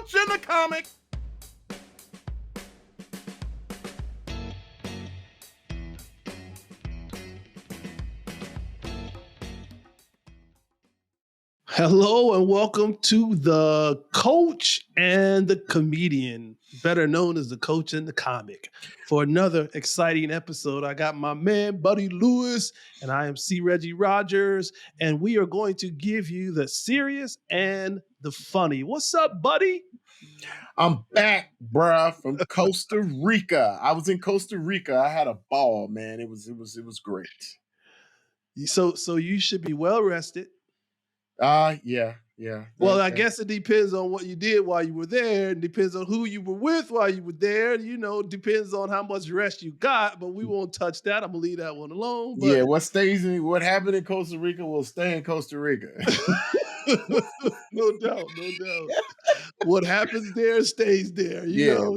coach and the comic. Hello and welcome to the Coach and the Comedian, better known as the Coach and the Comic. For another exciting episode, I got my man, Buddy Lewis, and I am C. Reggie Rogers, and we are going to give you the serious and the funny. What's up, buddy? I'm back, bruh, from Costa Rica. I was in Costa Rica. I had a ball, man. It was great. So you should be well rested. Yeah. Well, I guess it depends on what you did while you were there. It depends on who you were with while you were there. You know, it depends on how much rest you got, but we won't touch that. I'm gonna leave that one alone. But yeah, what happened in Costa Rica will stay in Costa Rica. no doubt. What happens there stays there. You know,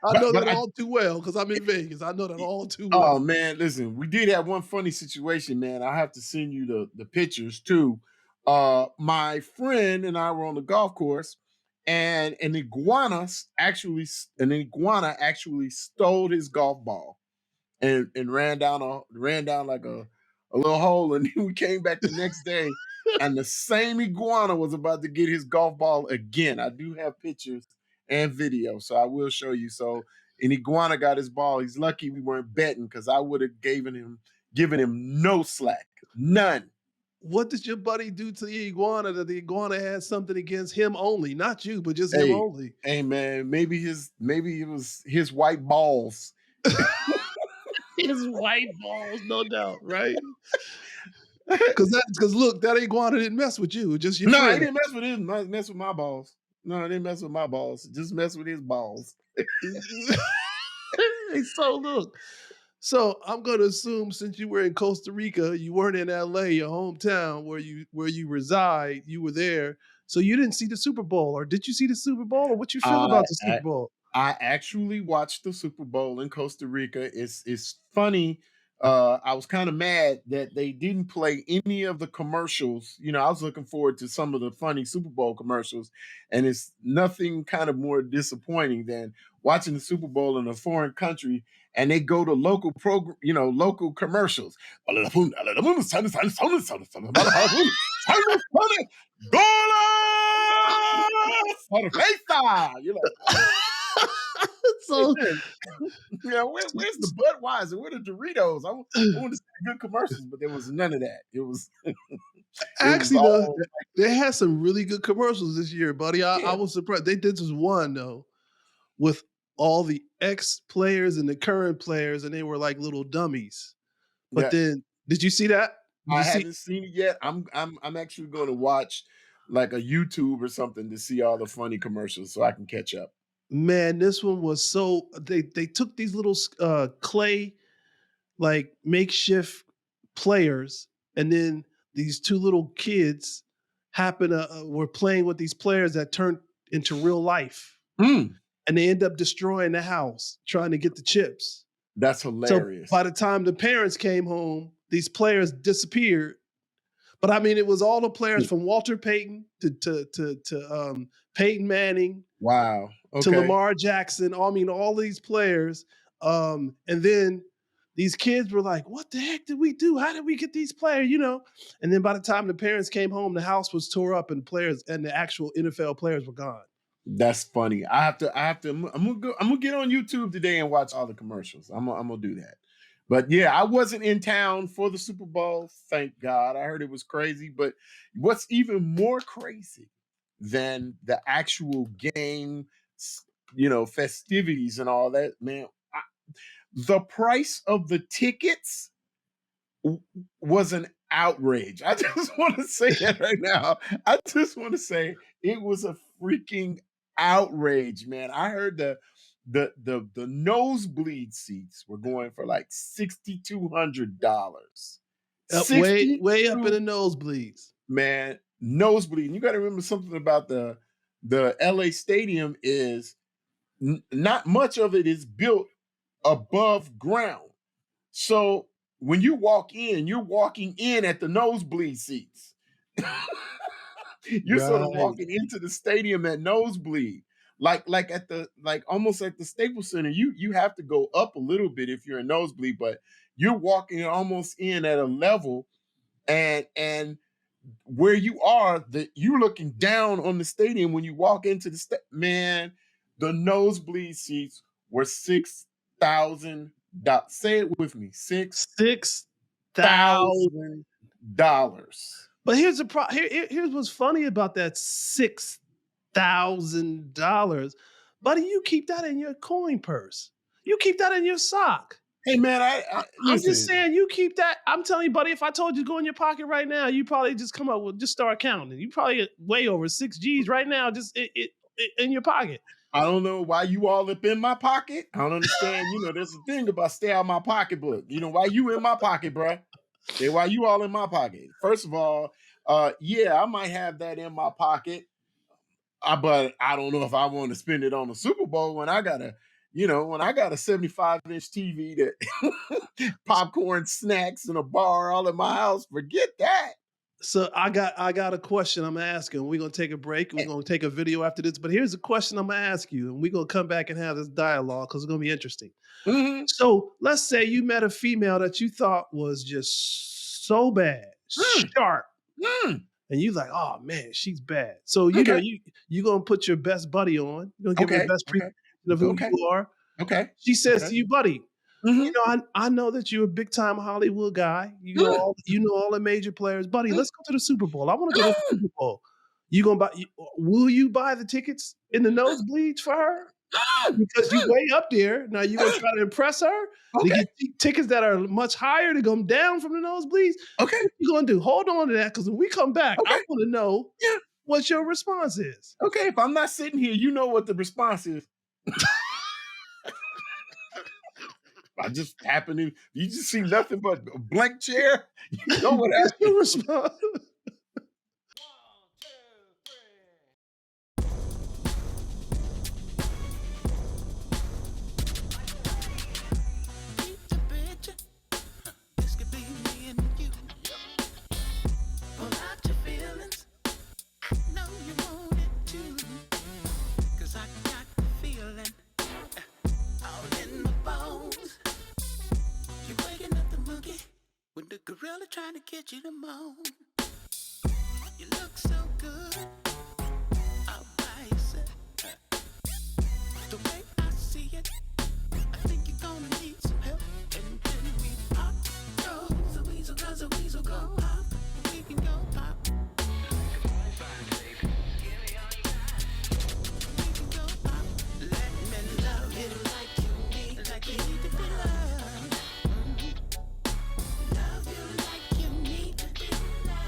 I know that all too well because I'm in Vegas. I know that all too well. Oh man, listen, we did have one funny situation, man. I have to send you the pictures too. My friend and I were on the golf course, and an iguana actually stole his golf ball and ran down like a little hole, and then we came back the next day, and the same iguana was about to get his golf ball again. I do have pictures and video, so I will show you. So an iguana got his ball. He's lucky we weren't betting because I would have given him no slack, none. What did your buddy do to the iguana that the iguana had something against him only? Not you, but just him only. Hey man, maybe it was his white balls. His white balls, no doubt, right? Because look, that iguana didn't mess with you, just your friend. No, he didn't mess with his, mess with my balls. No, I didn't mess with my balls. Just mess with his balls. So I'm going to assume since you were in Costa Rica, you weren't in LA, your hometown where you reside, you were there. So you didn't see the Super Bowl, or did you see the Super Bowl, or what you feel about the Super Bowl? I actually watched the Super Bowl in Costa Rica. It's funny. I was kind of mad that they didn't play any of the commercials. You know, I was looking forward to some of the funny Super Bowl commercials, and it's nothing kind of more disappointing than watching the Super Bowl in a foreign country and they go to local local commercials. You're like, so where's the Budweiser? Where the Doritos? I want to see good commercials, but there was none of that. It was actually they had some really good commercials this year, buddy. I was surprised. They did this one though with all the ex-players and the current players, and they were like little dummies. But then, did you see that? I haven't seen it yet. I'm actually going to watch like a YouTube or something to see all the funny commercials so I can catch up. Man, this one was so they took these little clay like makeshift players, and then these two little kids were playing with these players that turned into real life. And they end up destroying the house trying to get the chips. That's hilarious. So by the time the parents came home, these players disappeared. But I mean, it was all the players from Walter Payton to Peyton Manning. Wow. Okay. To Lamar Jackson. I mean, all these players. And then these kids were like, what the heck did we do? How did we get these players? You know? And then by the time the parents came home, the house was tore up and the actual NFL players were gone. That's funny. I'm gonna get on YouTube today and watch all the commercials. I'm gonna do that. But yeah, I wasn't in town for the Super Bowl. Thank God. I heard it was crazy. But what's even more crazy than the actual game, festivities and all that, man, the price of the tickets was an outrage. I just want to say that right now. I just want to say it was a freaking outrage, man. I heard the nosebleed seats were going for like $6,200. Way up in the nosebleeds. Man, nosebleed. You got to remember something about the LA stadium is not much of it is built above ground. So when you walk in, you're walking in at the nosebleed seats. You're sort of walking into the stadium at nosebleed. like at the like almost at the Staples Center, you have to go up a little bit if you're a nosebleed, but you're walking almost in at a level, and where you are, that you're looking down on the stadium when you walk into the man, the nosebleed seats were $6,000. Say it with me, $6,000. $6,000. But here's the here's what's funny about that $6,000, buddy. You keep that in your coin purse. You keep that in your sock. Hey man, I'm just listen. saying, you keep that. I'm telling you, buddy, if I told you to go in your pocket right now, you probably just come up with, just start counting. You probably get way over 6 G's right now, just in your pocket. I don't know why you all up in my pocket. I don't understand. There's a thing about stay out my pocketbook. Why you in my pocket, bruh? Say why you all in my pocket. First of all, yeah, I might have that in my pocket, but I don't know if I want to spend it on the Super Bowl when I got a 75-inch TV that popcorn, snacks, and a bar all in my house. Forget that. So I got a question I'm asking. We're gonna take a break. We're gonna take a video after this. But here's a question I'm gonna ask you, and we're gonna come back and have this dialogue because it's gonna be interesting. Mm-hmm. So let's say you met a female that you thought was just so bad, sharp. And you like, oh man, she's bad. So you know you're gonna put your best buddy on. You're gonna give her the best presentation of who you are. Okay. She says to you, buddy, I know that you're a big time Hollywood guy. You know all the major players, buddy. Let's go to the Super Bowl. I want to go to the Super Bowl. Will you buy the tickets in the nosebleeds for her? Because you way up there. Now you gonna try to impress her. To get tickets that are much higher to come down from the nosebleeds. Okay. What you gonna do? Hold on to that, because when we come back, I want to know what your response is. Okay, if I'm not sitting here, you know what the response is. I just happen to, you just see nothing but a blank chair. You know what That's your response. Gorilla trying to get you to moan. You look so good all by yourself. The way I see it, I think you're gonna need some help. And then we pop, go, the weasel does a weasel go pop. We can go pop. We can go pop. Let me love you like you need to be loved. Love you like you need to be loved.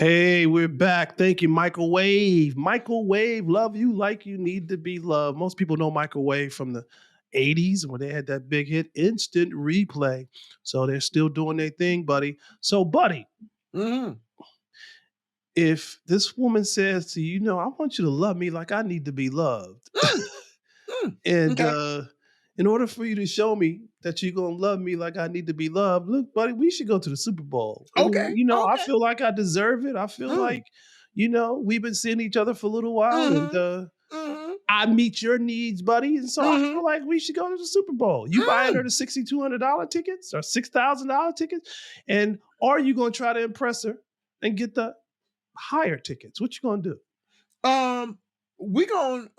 Hey, we're back. Thank you, Microwave. Microwave, love you like you need to be loved. Most people know Microwave from the 80s when they had that big hit, Instant Replay. So they're still doing their thing, buddy. So, buddy, Mm-hmm. if this woman says to you, I want you to love me like I need to be loved. And Okay. in order for you to show me that you're going to love me like I need to be loved, look, buddy, we should go to the Super Bowl. Okay. I Okay. feel like I deserve it. I feel Mm. like, we've been seeing each other for a little while Mm-hmm. and Mm-hmm. I meet your needs, buddy. And so I Mm-hmm. feel like we should go to the Super Bowl. You buying her the $6,200 tickets or $6,000 tickets? And are you going to try to impress her and get the higher tickets? What you going to do? We gonna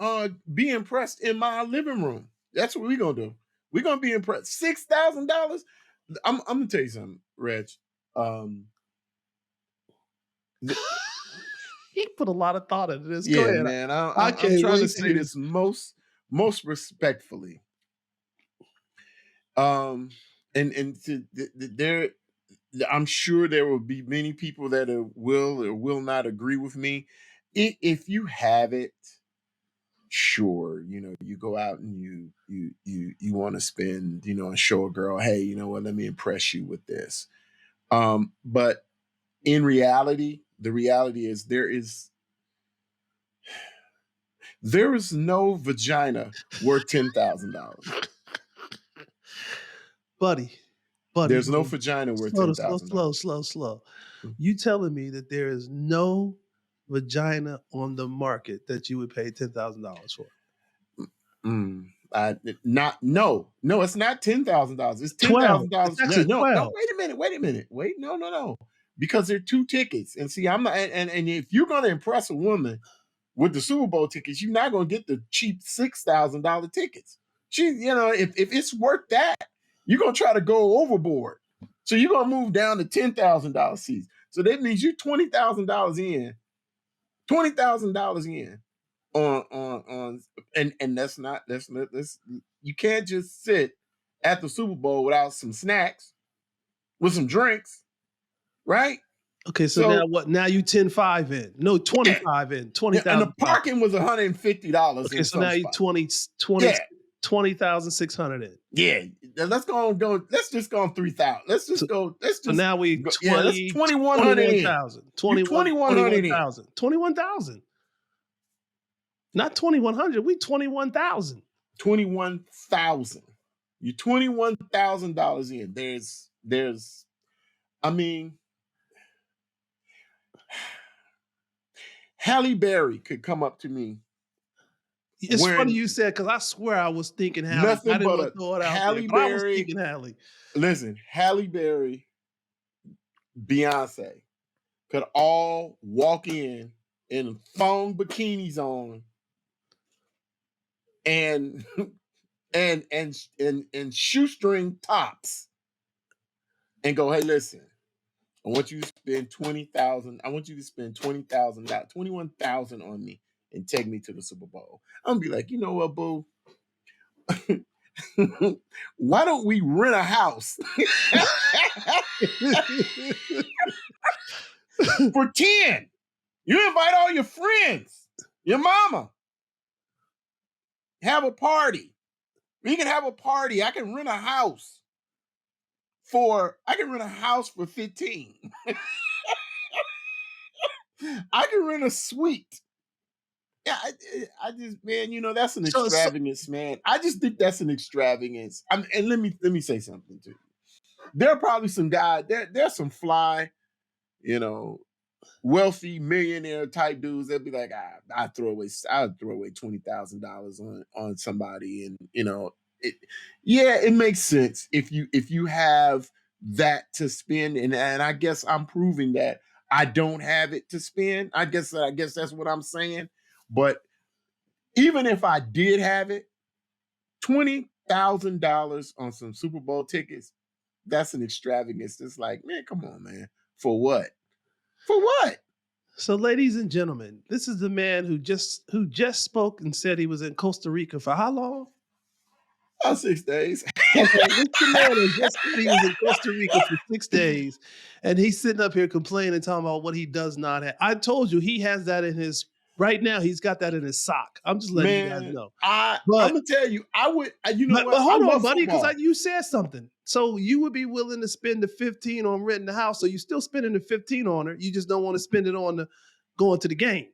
be impressed in my living room. That's what we gonna do. We gonna be impressed. $6,000. I'm gonna tell you something, Reg. He put a lot of thought into this. Go Yeah, ahead. man. I I'm can't trying to wait say this most respectfully. And there, I'm sure there will be many people that will or will not agree with me. If you have it, sure, you go out and you want to spend, and show a girl, hey, you know what, let me impress you with this. But in reality, the reality is there is no vagina worth $10,000. buddy. There's no vagina worth $10,000. Slow. You telling me that there is no vagina on the market that you would pay $10,000 for? No, it's not $10,000. It's $10,000. It's actually No, 12. wait a minute. Wait, no. Because they're 2 tickets. And see, I'm not, and if you're gonna impress a woman with the Super Bowl tickets, you're not gonna get the cheap $6,000 tickets. If it's worth that, you're gonna try to go overboard. So you're gonna move down to $10,000 seats. So that means you're $20,000 in. $20,000 in on and that's you can't just sit at the Super Bowl without some snacks, with some drinks, right? Okay, so now what? Now you 10-5 in. No, 25 in. 20,000. And the parking was $150. Okay, so now you 20,600 in. Yeah, let's go. Let's just go on 3,000. Let's just go. So now we 21,000. 21,000. 21,000. Not 2,100. We 21,000. 21,000. You're $21,000 in. There's. I mean, Halle Berry could come up to me. It's funny you said, because I swear I was thinking Halle. Nothing I didn't but throw it out Halle there, but I was Berry. thinking Halle. Listen, Halle Berry, Beyonce could all walk in thong bikinis on and shoestring tops and go, hey, listen, I want you to spend $20,000. I want you to spend $20,000, $21,000 on me and take me to the Super Bowl. I'm gonna be like, you know what, boo? Why don't we rent a house for 10? You invite all your friends, your mama, have a party. We can have a party. I can rent a house for 15. I can rent a suite. Yeah, I just, man, that's an extravagance, man. I just think that's an extravagance. And let me say something too. There are probably some guys. There's some fly, wealthy millionaire type dudes that be like, I'd throw away $20,000 on somebody, and it makes sense if you have that to spend, and I guess I'm proving that I don't have it to spend. I guess that's what I'm saying. But even if I did have it, $20,000 on some Super Bowl tickets, that's an extravagance. It's like, man, come on, man. For what? For what? So, ladies and gentlemen, this is the man who just spoke and said he was in Costa Rica for how long? About 6 days. Okay, this man has just said he was in Costa Rica for 6 days, and he's sitting up here complaining, talking about what he does not have. I told you he has that in his right now. He's got that in his sock. I'm just letting you guys Man, know. I'm But gonna tell you, I would. You know but what? I hold on, love buddy, because football. you said something. So you would be willing to spend the 15 on renting the house. So you're still spending the 15 on her. You just don't want to spend it on the going to the game.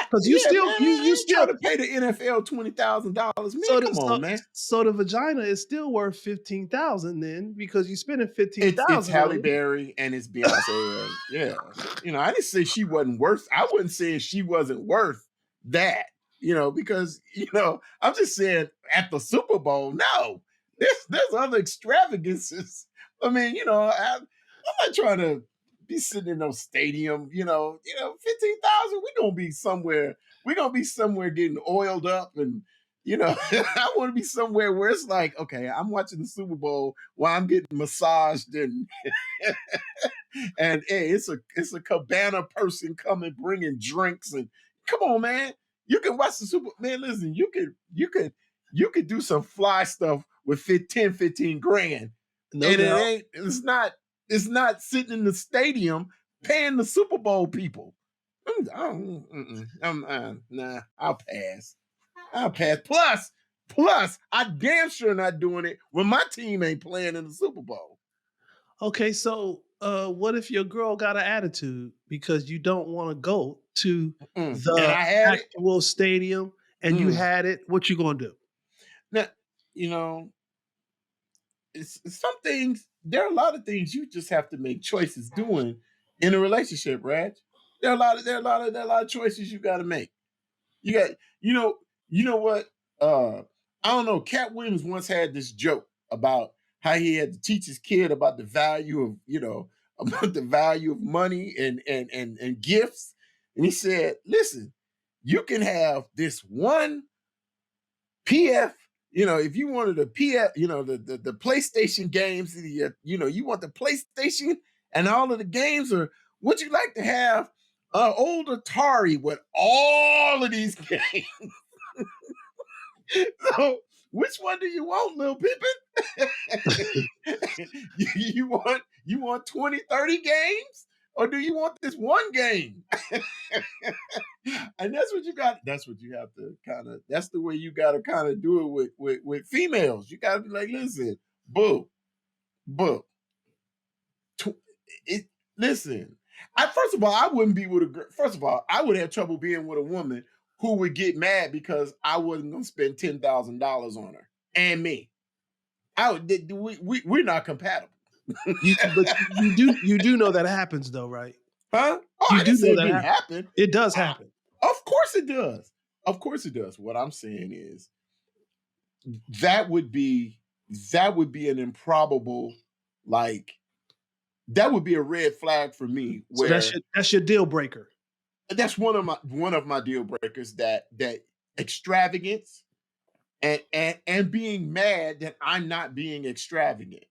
Because Yeah, man, you I ain't still trying to pay the NFL $20,000. Man, so the come on, man. so the vagina is still worth 15,000 then because you spending fifteen It's thousand Halle on it. Berry and it's Beyonce. And yeah, I didn't say she wasn't worth. I wouldn't say she wasn't worth that. Because I'm just saying at the Super Bowl, no, there's other extravagances. I mean, I'm not trying to be sitting in no stadium. 15,000. We're gonna be somewhere. We're gonna be somewhere getting oiled up and. I want to be somewhere where it's like, okay, I'm watching the Super Bowl while I'm getting massaged and and hey, it's a cabana person coming bringing drinks and come on, man. You can watch the Super man. Listen, you could do some fly stuff with 15 grand. No And doubt. it's not sitting in the stadium paying the Super Bowl people. Nah, I'll pass. Plus, I damn sure not doing it when my team ain't playing in the Super Bowl. Okay, so what if your girl got an attitude because you don't want to go to And the I had it. actual stadium and you had it? What you gonna do? Now, it's some things. There are a lot of things you just have to make choices doing in a relationship, Raj. There are a lot of choices you got to make. You got, you know what? I don't know. Cat Williams once had this joke about how he had to teach his kid about the value of, about the value of money and gifts. And he said, listen, you can have this one PF, if you wanted a PF, the PlayStation games, you want the PlayStation and all of the games, or would you like to have an old Atari with all of these games? So, which one do you want, little Pippin? you want 20, 30 games? Or do you want this one game? And that's what you got. That's what you have to that's the way you gotta kind of do it with females. You gotta be like, listen, boo, boo. It listen. First of all, I wouldn't be with a girl. First of all, I would have trouble being with a woman who would get mad because I wasn't gonna spend $10,000 on her and me. We're not compatible. But you do know that happens though, right? Huh? Oh, You I do didn't say know it that didn't happen. It does happen. Of course it does. Of course it does. What I'm saying is that would be an improbable, like that would be a red flag for me. Where So that's your deal breaker. that's one of my deal breakers, that extravagance and being mad that I'm not being extravagant.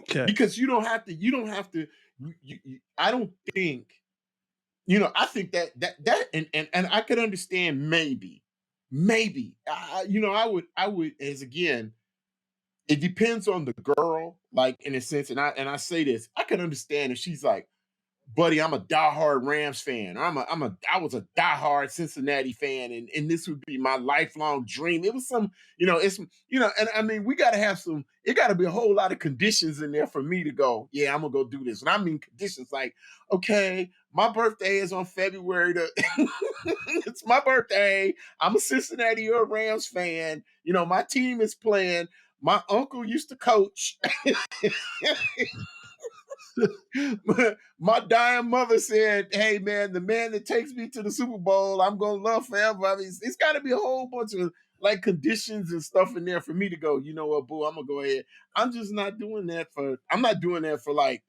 Okay. Because you don't have to I don't think I think that and I could understand maybe I would, as again, it depends on the girl, like in a sense, and I say this, I can understand if she's like, buddy, I'm a diehard Rams fan. I was a diehard Cincinnati fan, and this would be my lifelong dream. It was some, and I mean, we got to have some. It got to be a whole lot of conditions in there for me to go. Yeah, I'm gonna go do this. And I mean conditions like, okay, my birthday is on February. It's my birthday. I'm a Cincinnati or Rams fan. My team is playing. My uncle used to coach. My dying mother said, hey man, the man that takes me to the Super Bowl, I'm gonna love forever. I mean, it's got to be a whole bunch of like conditions and stuff in there for me to go, you know what, boo, I'm gonna go ahead. I'm not doing that for like,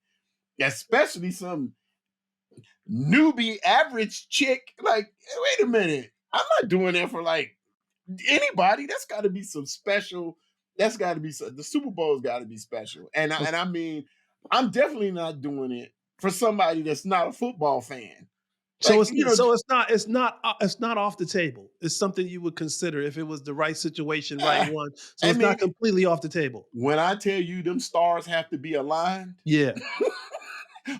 especially some newbie average chick. Like, wait a minute, I'm not doing that for like anybody. That's got to be some special. That's got to be the Super Bowl's got to be special. And I mean, I'm definitely not doing it for somebody that's not a football fan. So Like, it's not off the table. It's something you would consider if it was the right situation, right ah, one. So I it's not mean, completely off the table. when I tell you them stars have to be aligned, Yeah.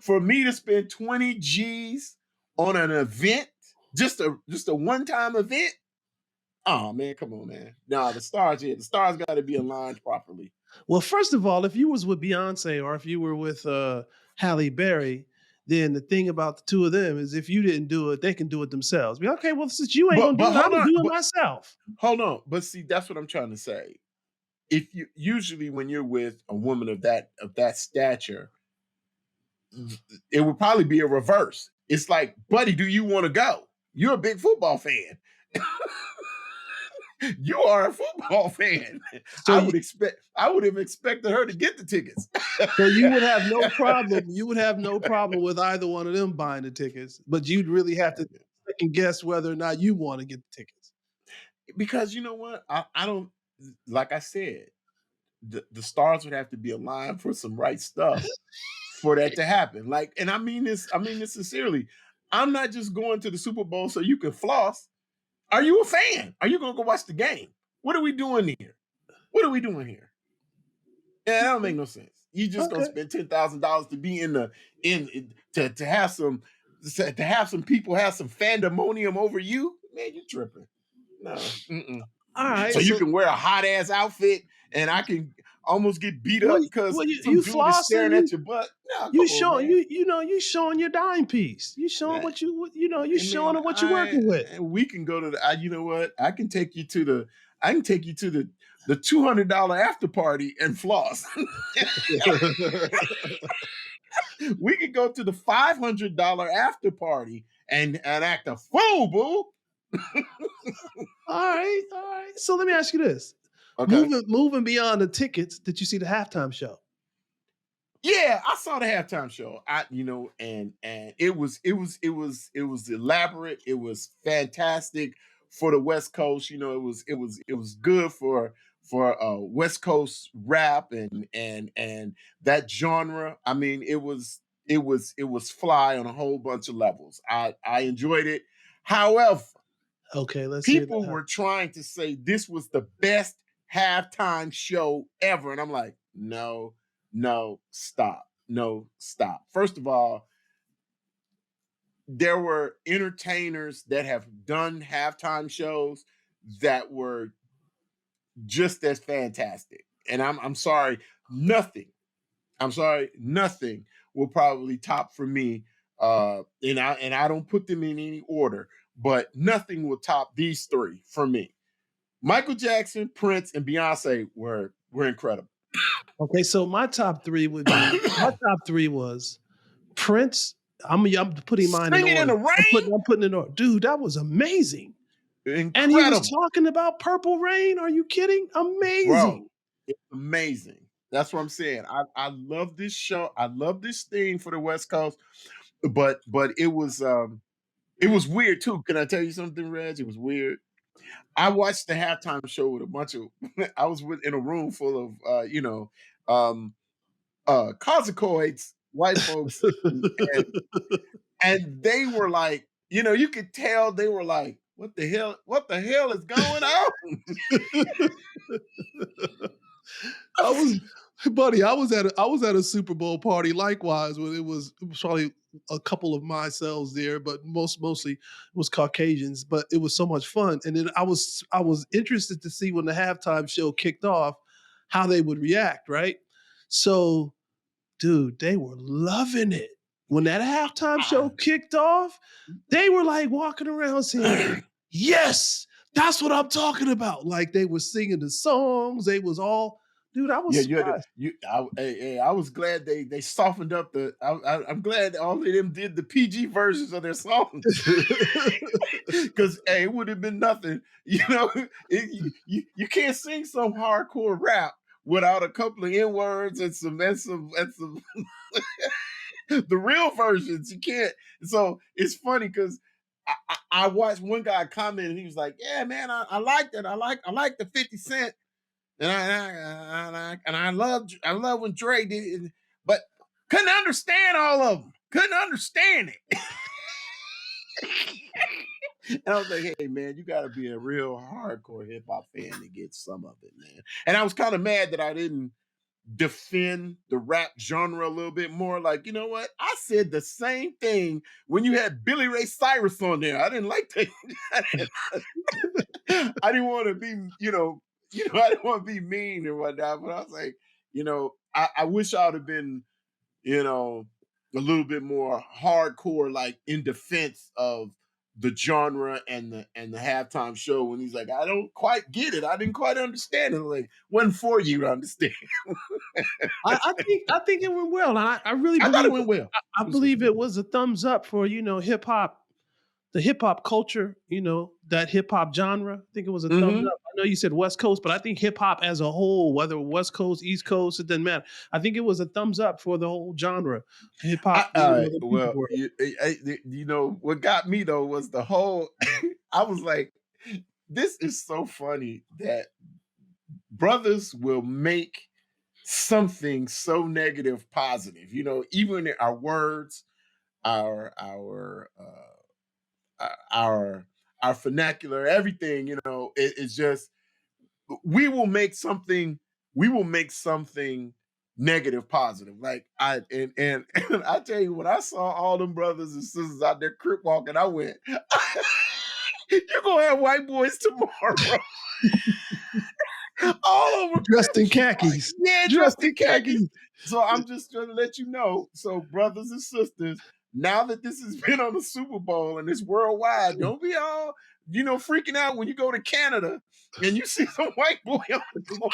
for me to spend 20 G's on an event, just a one-time event. Oh man, come on, man. Nah, the stars got to be aligned properly. Well, first of all, if you was with Beyonce or if you were with Halle Berry, then the thing about the two of them is if you didn't do it, they can do it themselves. Be okay, well, since you ain't But gonna do but it, I'm hold gonna on, do it but myself. hold on. But see, that's what I'm trying to say. If you usually when you're with a woman of that stature, it would probably be a reverse. It's like, buddy, do you want to go? You're a big football fan. You are a football fan. So I would have expected her to get the tickets. so you would have no problem. You would have no problem with either one of them buying the tickets, but you'd really have to second guess whether or not you want to get the tickets. Because you know what? I don't like I said, the stars would have to be aligned for some right stuff for that to happen. Like, and I mean this sincerely. I'm not just going to the Super Bowl so you can floss. Are you a fan? Are you gonna go watch the game? What are we doing here? What are we doing here? Yeah, that don't make no sense. You just gonna Okay. spend $10,000 to be to have some people have some fandemonium over you? Man, you tripping. No. Mm-mm. All right. So you can wear a hot ass outfit and I can almost get beat up because some you dude is staring flossing, at your butt. No, you come on, showing man. you showing your dime piece. You showing Man, what you showing man, them what you're working with. we can go to the. You know what? I can take you to the $200 after party and floss. We could go to the $500 after party and act a fool, boo. All right. So let me ask you this: Okay. moving beyond the tickets, did you see the halftime show? Yeah, I saw the halftime show. And it was elaborate. It was fantastic for the West Coast. It was good for West Coast rap and that genre. I mean, it was fly on a whole bunch of levels. I enjoyed it. However, Okay, let's hear people that. were trying to say this was the best halftime show ever. And I'm like, no, stop. No, stop. First of all, there were entertainers that have done halftime shows that were just as fantastic. And I'm sorry, nothing. I'm sorry, nothing will probably top for me. And I don't put them in any order, but nothing will top these three for me. Michael Jackson, Prince, and Beyonce were incredible. Okay, so my top three was Prince. I'm putting mine in Singing in order. the Rain, I'm putting it in order. Dude, that was amazing. And he was incredible, talking about Purple Rain. Are you kidding? bro. Amazing. It's amazing. That's what I'm saying. I love this show. I love this thing for the West Coast, but it was weird too. Can I tell you something, Reg? It was weird. I watched the halftime show with a bunch of. I was in a room full of um, causacoids, white folks, and and they were like, you could tell they were like, what the hell? What the hell is going on? I was, buddy. I was at a Super Bowl party. Likewise, when it was probably a couple of my cells there, but mostly it was Caucasians. But it was so much fun, and then I was interested to see when the halftime show kicked off how they would react. Right, so dude, they were loving it. When that halftime show kicked off, they were like walking around saying, "Yes, that's what I'm talking about." Like they were singing the songs. They was all, dude. I was Yeah, you had to. surprised. I was glad they softened up the. I'm glad all of them did the PG versions of their songs because it would have been nothing. You can't sing some hardcore rap without a couple of N words and some the real versions. You can't. So it's funny because I watched one guy comment and he was like, "Yeah, man, I like that. I like the 50 Cent." And I love when Dre did it, but couldn't understand all of them. Couldn't understand it. And I was like, hey, man, you got to be a real hardcore hip hop fan to get some of it, man. And I was kind of mad that I didn't defend the rap genre a little bit more. Like, you know what? I said the same thing when you had Billy Ray Cyrus on there. I didn't like that. I didn't want to be, I didn't want to be mean or whatnot. But I was like, I wish I would have been, a little bit more hardcore, like in defense of the genre and the halftime show when he's like, I don't quite get it. I didn't quite understand it. Like, wasn't for you to understand. I think it went well. And I really believe thought it went well. I believe it was a thumbs up for, hip hop, the hip hop culture, that hip hop genre. I think it was a thumbs up. I know you said West Coast, but I think hip hop as a whole, whether West Coast, East Coast, it doesn't matter. I think it was a thumbs up for the whole genre. Hip hop. What got me though was the whole, I was like, this is so funny that brothers will make something so negative positive, even in our words, our vernacular, everything, it's just, we will make something negative positive. Like I tell you, when I saw all them brothers and sisters out there crip walking, I went, you're gonna have white boys tomorrow. All over dressed in khakis. Yeah, dressed in khakis. So I'm just trying to let you know. So brothers and sisters, now that this has been on the Super Bowl and it's worldwide, don't be all, freaking out when you go to Canada and you see some white boy on the floor.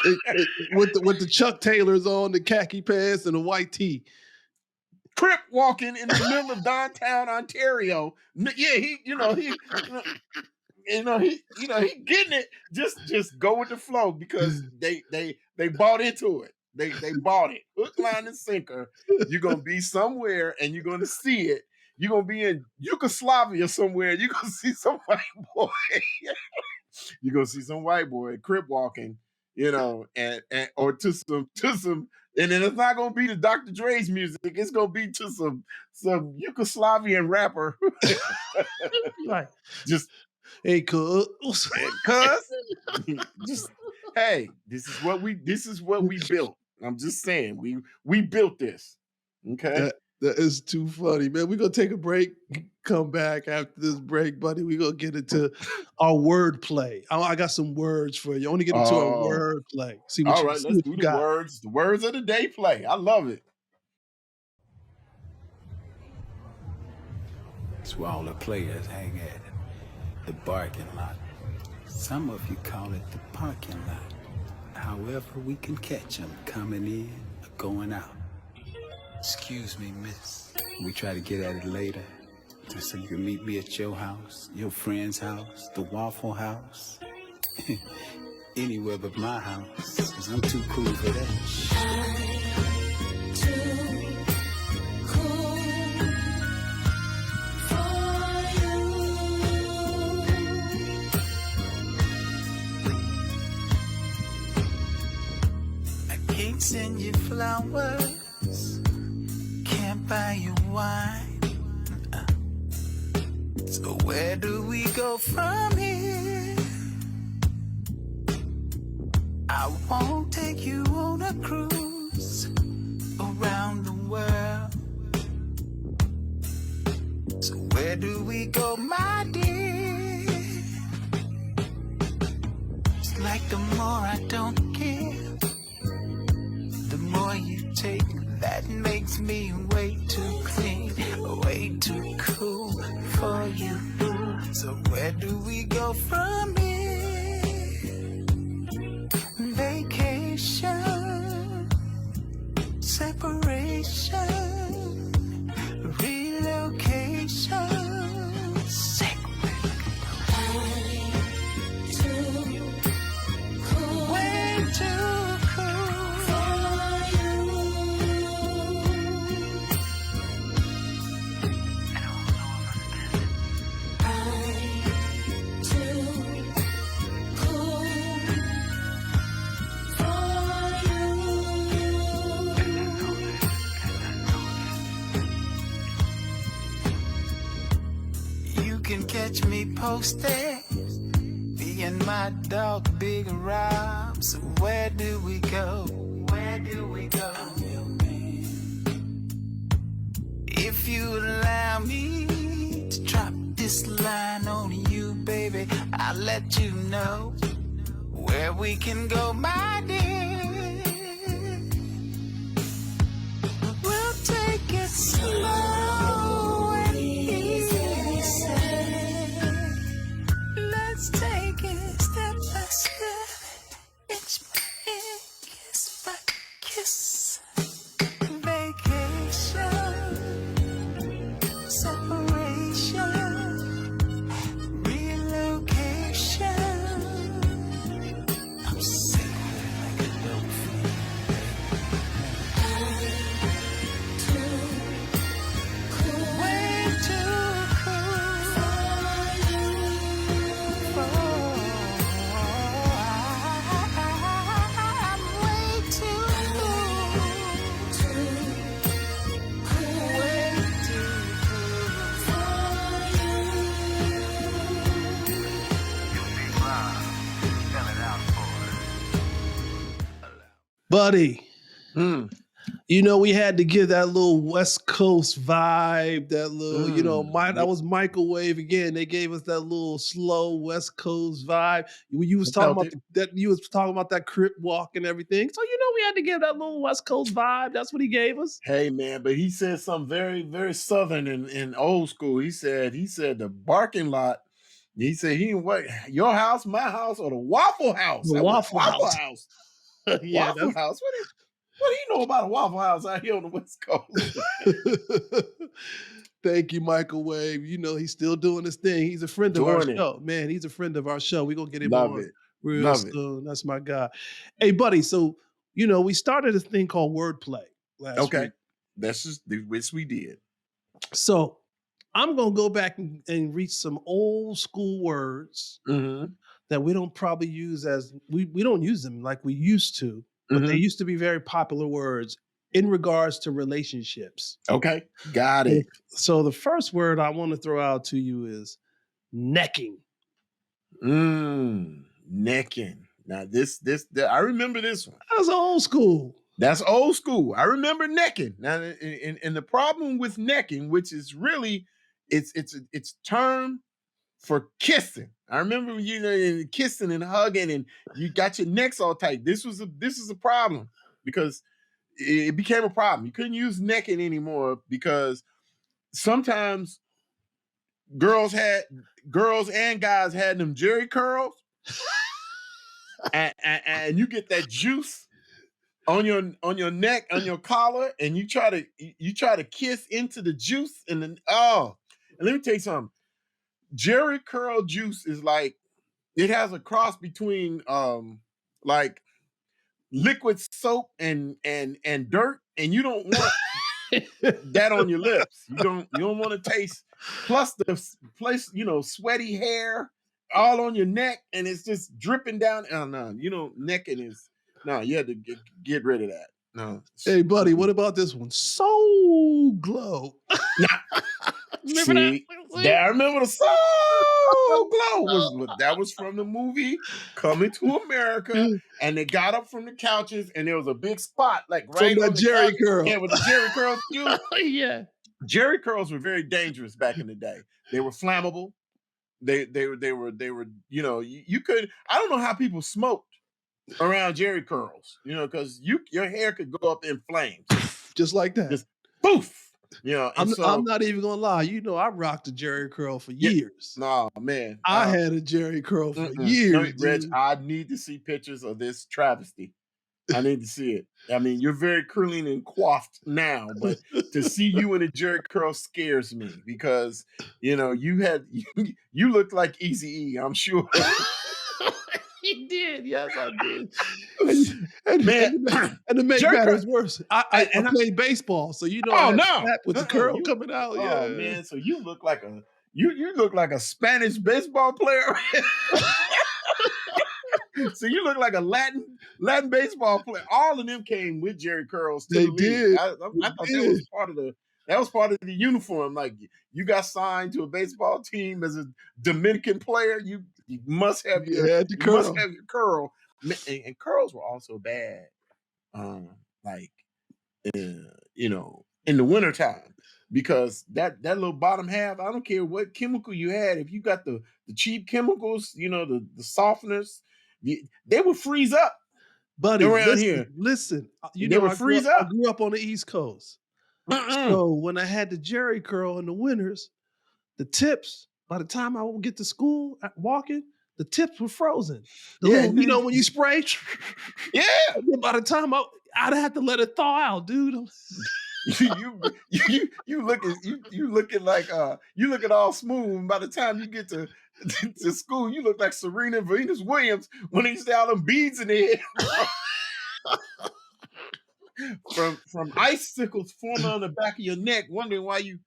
with the Chuck Taylors on, the khaki pants and the white tee. Crip walking in the middle of downtown Ontario. Yeah, he getting it. Just go with the flow because they bought into it. They bought it. Hook, line, and sinker. You're gonna be somewhere and you're gonna see it. You're gonna be in Yugoslavia somewhere. You're gonna see some white boy. You're gonna see some white boy crip walking, and or to some, and then it's not gonna be the Dr. Dre's music. It's gonna be to some Yugoslavian rapper. Like, just hey, cuz, just hey, this is what we built. I'm just saying, we built this. Okay. That is too funny, man. We're gonna take a break, come back after this break, buddy. We're gonna get into our word play. I got some words for you. I want to get into our word play. All right, let's do the words. The words of the day play. I love it. It's where all the players hang at, the parking lot. Some of you call it the parking lot. However, we can catch them coming in or going out. Excuse me, miss. We try to get at it later, just so you can meet me at your house, your friend's house, the Waffle House. Anywhere but my house, because I'm too cool for that. I'm too cool for you. I can't send you flowers. Buy you wine. So where do we go from here? I won't take you on a cruise around the world. So where do we go, my dear? It's like the more I don't give, the more you take. That makes me way too clean, way too cool for you. So where do we go from here? Vacation, separation, relocation. Sick. Way too cool for you. posted. Me and my dog, Big Rob. So where do we go? Where do we go? If you allow me to drop this line on you, baby, I'll let you know where we can go, my dear. We'll take it slow and easy. Let's take it step by step. It's my kiss by kiss. Vacation, separation, relocation. I'm sailing like a dolphin. Way too cool for I'm way too cool. Way too Buddy, Mm. you know, we had to give that little West Coast vibe, that little, you know, Mm. that was Microwave again. They gave us that little slow West Coast vibe. You was I talking felt about that. You was talking about that crip walk and everything. So you know, we had to give that little West Coast vibe. That's what he gave us. Hey man, but he said something very, very southern and old school. He said the parking lot. He said he what your house, my house, or the Waffle House. The I went, Waffle House. Yeah, Waffle House. What do you know about a Waffle House out here on the West Coast? Thank you, Microwave. You know, he's still doing his thing. He's a friend of our Doing it. show. Man, he's a friend of our show. We're going to get him Love on it. real Love it. soon. That's my guy. Hey, buddy. So, you know, we started a thing called wordplay last Okay. week. That's just which we did. So I'm going to go back and read some old school words Mm-hmm. that we don't probably use as, we don't use them like we used to, but they Mhm. used to be very popular words in regards to relationships. Okay. Got it. So the first word I want to throw out to you is necking. Necking. Now I remember this one. That's old school. That's old school. I remember necking. Now, and the problem with necking, which is really, it's term for kissing. I remember kissing and hugging, and you got your necks all tight. This is a problem because it became a problem. You couldn't use necking anymore because sometimes girls and guys had them Jerry curls, and you get that juice on your neck, on your collar, and you try to kiss into the juice, and then and let me tell you something. Jerry curl juice is like, it has a cross between like liquid soap and dirt, and you don't want that on your lips. You don't want to taste, plus sweaty hair all on your neck, and it's just dripping down. Oh no, necking is no, you had to get rid of that. No. Hey, buddy, what about this one? Soul Glow. Remember that? I remember the Soul Glow. That was from the movie Coming to America, and they got up from the couches, and there was a big spot, like right from on that the Jerry couch. curl. Yeah, with the Jerry curl too. Yeah. Jerry curls were very dangerous back in the day. They were flammable. They were you could, I don't know how people smoked around Jerry curls, because your hair could go up in flames. Just like that. Just poof. I'm not even gonna lie. I rocked a Jerry curl for years. No, man. I had a Jerry curl for years. Reg, I need to see pictures of this travesty. I need to see it. I mean, you're very curly and coiffed now, but to see you in a Jerry curl scares me because you looked like Eazy-E, I'm sure. He did, yes, I did. And to make matters worse, I played baseball, so with the curl coming out. Oh man, so you look like you look like a Spanish baseball player. So you look like a Latin baseball player. All of them came with Jerry curls. They did. I thought that was part of That was part of the uniform. Like you got signed to a baseball team as a Dominican player, you must have You had the curl. your curl. And curls were also bad. Like you know, in the wintertime. Because that little bottom half, I don't care what chemical you had, if you got the cheap chemicals, you know, the softeners, they would freeze up Buddy, around here. listen. You They know, would freeze I up. grew up on the East Coast. So when I had the Jerry curl in the winters, the tips, by the time I would get to school walking, the tips were frozen. The Yeah, little, you know, when you spray, yeah. by the time I'd have to let it thaw out, dude. you looking like you looking all smooth. And by the time you get to school, you look like Serena Venus Williams when they used to have them beads in their head from icicles forming on the back of your neck, wondering why you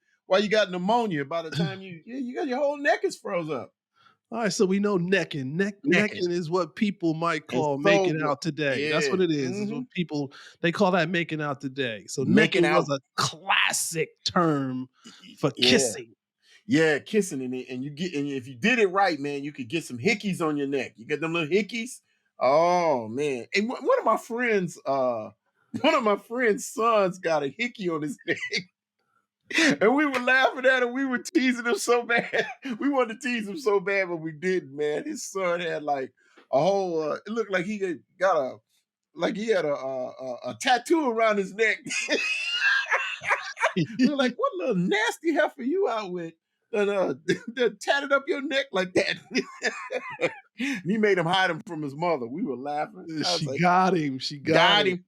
got pneumonia. By the time you got your whole neck is froze up. All right, so we know necking. Necking is what people might call making out today. Yeah. That's what it is. It's what people, they call that making out today. So Making necking out was a classic term for kissing. Yeah, kissing and if you did it right, man, you could get some hickeys on your neck. You get them little hickeys. Oh man! And one of my friends' sons got a hickey on his neck. And we were laughing at him. We were teasing him so bad. We wanted to tease him so bad, but we didn't, man. His son had like a whole. It looked like he had a tattoo around his neck. We were like, "What little nasty heifer you out with that tatted up your neck like that?" And he made him hide him from his mother. We were laughing. She got him. She got him.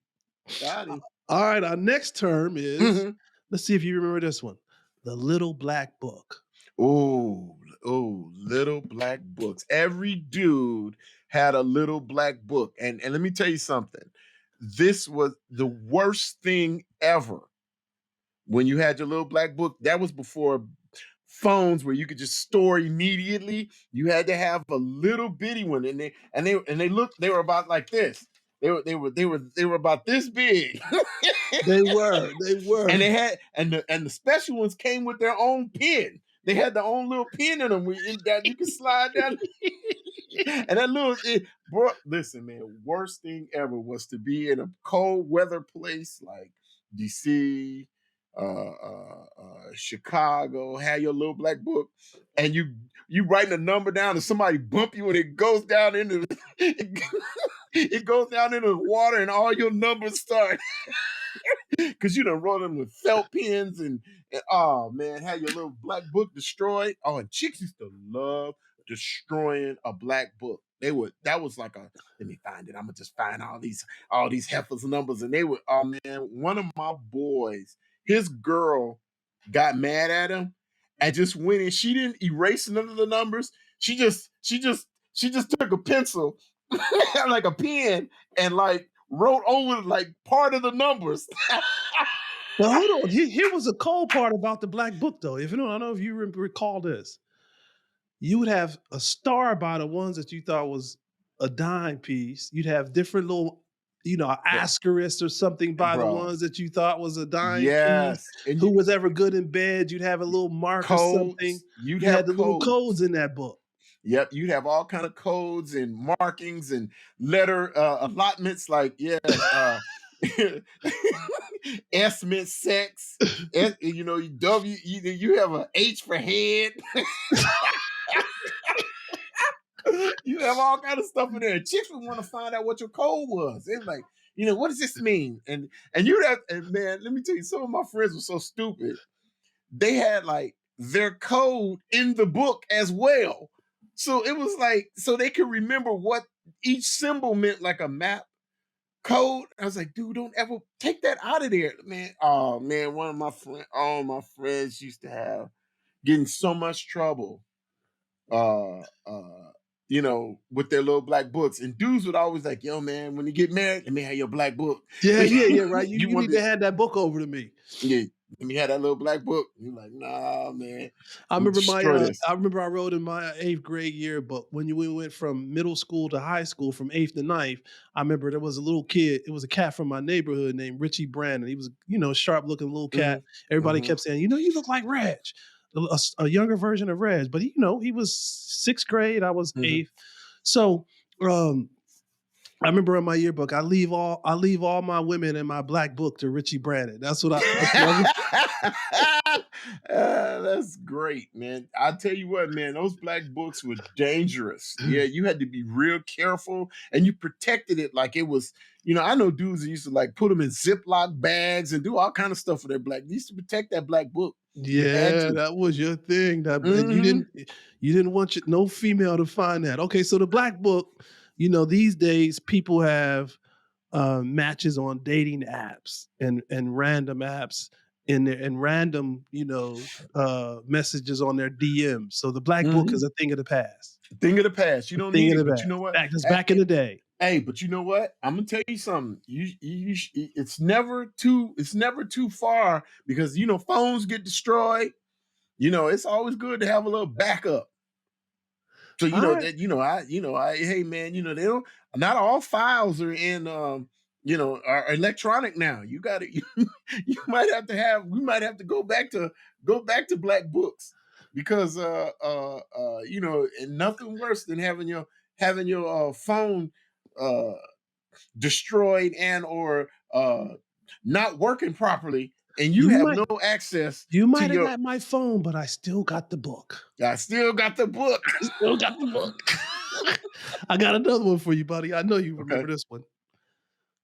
Got him. All right, our next term is. Let's see if you remember this one. The Little Black Book. Oh, Little Black Books. Every dude had a little black book. And let me tell you something. This was the worst thing ever. When you had your little black book, that was before phones where you could just store immediately. You had to have a little bitty one. And they were about like this. They were about this big. They were. And they had and the special ones came with their own pin. They had their own little pin in them that you could slide down. And that little bro, listen, man, worst thing ever was to be in a cold weather place like DC, Chicago, had your little black book, and you writing a number down and somebody bump you and it goes down into it goes down into the water and all your numbers start. Because you done wrote them with felt pens and oh man, had your little black book destroyed. Oh, and chicks used to love destroying a black book. That was like let me find it. I'm gonna just find all these heifers numbers. And they would, oh man, one of my boys, his girl got mad at him and just went in. She didn't erase none of the numbers. She just took a pencil, like a pen, and like wrote over like part of the numbers. Well, hold on. Here was a cold part about the black book, though. I don't know if you recall this. You would have a star by the ones that you thought was a dime piece. You'd have different little, asterisk or something by the ones that you thought was a dime piece. And who was ever good in bed? You'd have a little mark or something. You had the little codes in that book. Yep, you'd have all kind of codes and markings and letter allotments like, S meant sex. S, W, you have an H for head. You have all kind of stuff in there. Chicks would want to find out what your code was. It's like, what does this mean? And you'd have, and man, let me tell you, some of my friends were so stupid. They had like their code in the book as well. So it was like, so they could remember what each symbol meant, like a map code. I was like, dude, don't ever take that out of there, man. Oh man, one of my friends, all my friends used to have getting so much trouble, with their little black books. And dudes would always like, yo, man, when you get married, let me have your black book. Yeah, right. You need to hand that book over to me. Yeah, Let me have that little black book. You're like, nah, man. I I'm gonna remember my destroy this. I remember I wrote in my 8th grade yearbook when we went from middle school to high school from 8th to ninth. I remember there was a little kid. It was a cat from my neighborhood named Richie Brandon. He was, sharp looking little cat. Hmm. Everybody Hmm. kept saying, you look like Reg, a younger version of Reg. But he was 6th grade. I was Hmm. 8th. So um, I remember in my yearbook, I leave all my women in my black book to Richie Brandon. That's what I That's great, man. I tell you what, man, those black books were dangerous. Yeah, you had to be real careful, and you protected it like it was. I know dudes that used to like put them in Ziploc bags and do all kind of stuff with their black. They used to protect that black book. You had Yeah, to. that was your thing. And you Hmm. didn't want no female to find that. Okay, so the black book, these days people have matches on dating apps and random apps and random, messages on their DMs. So the black book is Hmm. a thing of the past. Thing of the past. You A don't thing need of it, the but you past. know what? That's back in the day. Hey, but you know what? I'm gonna tell you something. It's never too far because phones get destroyed. It's always good to have a little backup. So All right. hey man, they don't. Not all files are in are electronic now. You got to you might have to have. We might have to go back to black books because and nothing worse than having your phone uh destroyed and or not working properly, and you You have might no access you to might have your. got my phone, but I still got the book. I still got the book. Still got the book. I got another one for you, buddy. I know you Okay. remember this one.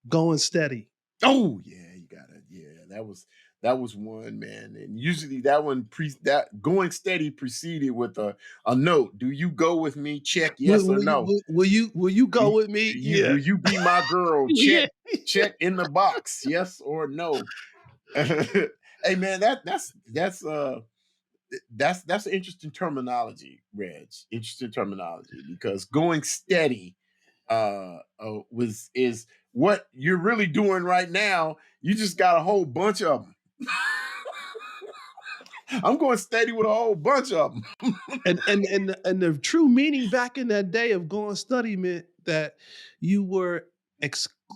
Going steady. Oh yeah, you got it. Yeah, that was one, man. And usually that one that going steady preceded with a note. Do you go with me? Check Will, yes or will you no. will, will you will you Do go with me? you Yeah. will you be my girl? Check Yeah. check in the box. Yes or no. Hey man, that's an interesting terminology, Reg. Interesting terminology because going steady was is what you're really doing right now. You just got a whole bunch of them. I'm going steady with a whole bunch of them. And the true meaning back in that day of going study meant that you were